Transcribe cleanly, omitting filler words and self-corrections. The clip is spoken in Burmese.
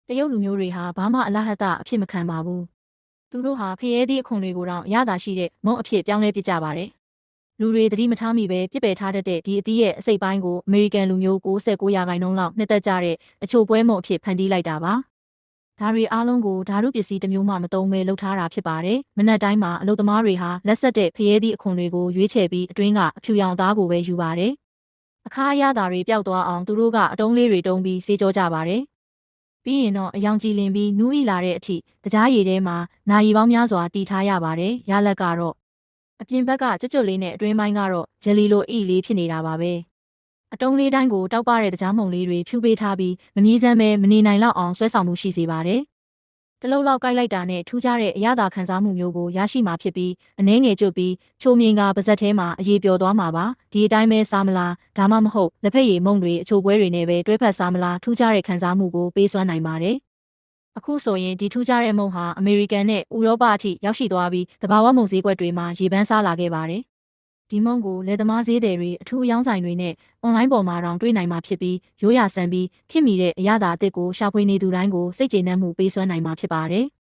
တရုတ်လူမျိုးတွေဟာဘာမှအလဟတ်အဖြစ်မခံပါဘူးသူတို့ဟာဖျဲသည့်အခွန်တွေကိုတော့ရတာရှိတဲ့မုံအဖြစ်ပြောင်းလဲပစ်ကြပါတယ်လူတွေသတိမထားမိပဲပြစ်ပယ်ထားတတ်တဲ့ဒီအသီးရဲ့အစိတ်ပိုင်းကိုအမေရိကန်လူမျိုး69%လောက်နှစ်သက်ကြတဲ့အချို့ပွဲမုံအဖြစ်ဖန်တီးလိုက်တာပါဒါတွေအားလုံးကိုဓာတုပစ္စည်းတစ်မျိုးမှမသုံးဘဲလုပ်ထားတာဖြစ်ပါတယ်။မနက်တိုင်းမှာအလုပ်သမားတွေဟာလက်ဆက်တဲ့ဖျဲသည့်အခွန်တွေကိုရွေးချယ်ပြီးအတွင်းကအဖြူရောင်သားကိုပဲယူပါတယ်။အခါအရသာတွေပျောက်သွားအောင်သူတို့ကအတုံးလေးတွေတုံးပြီးဆေးကြောကြပါတယ်။ပြီးရင်တော့အယောင်ကြည်လင်ပြီးနူးဤလာတဲ့အထိတကြားရည်ထဲမှာနာရီပေါင်းများစွာတည်ထားရပါတယ်။ရလက်ကတော့အပြင်ဘက်ကကြွလေးနဲ့အတွင်းပိုင်းကတော့ဂျယ်လီလိုအိလေးဖြစ်နေတာပါပဲ။အတုံးလေးတိုင်းကိုတောက်ပတဲ့တကြားမုံလေးတွေဖြူပေးထားပြီးမမြည်စမ်းပဲမနေနိုင်လောက်အောင်ဆွဲဆောင်မှုရှိစေပါတယ်။တလုံးလောက်ကိုက်လိုက်တာနဲ့ထူးခြားတဲ့အရသာခံစားမှုမျိုးကိုရရှိမှာဖြစ်ပြီးအနှဲငယ်ကျွတ်ပြီးချိုမြင်ကပါဇက်ထဲမှာအရေးပျော်သွားမှာပါဒီအတိုင်းပဲစားမလားဒါမှမဟုတ်လက်ဖက်ရည်မုံတွေအချိုပွဲတွေနဲ့ပဲတွဲဖက်စားမလားထူးခြားတဲ့ခံစားမှုကိုပေးစွမ်းနိုင်ပါတယ်အခုဆိုရင်ဒီထူးခြားတဲ့မုံဟာအမေရိကန်နဲ့ဥရောပအထိရောက်ရှိသွားပြီးတဘာဝမုံဈေးကွက်တွေမှာရေပန်းစားလာခဲ့ပါတယ်ဒီမုံကိုလယ်သမားဈေးတွေအထူးအယောင်းဆိုင်တွေနဲ့အွန်လိုင်းပေါ်မှာတောင်တွေ့နိုင်မှာဖြစ်ပြီးရိုးရာဆန်ပြီးဖြစ်မိတဲ့အရသာအသစ်ကိုရှာဖွေနေသူတိုင်းကိုစိတ်ကျေနပ်မှုပေးစွမ်းနိုင်မှာဖြစ်ပါတယ်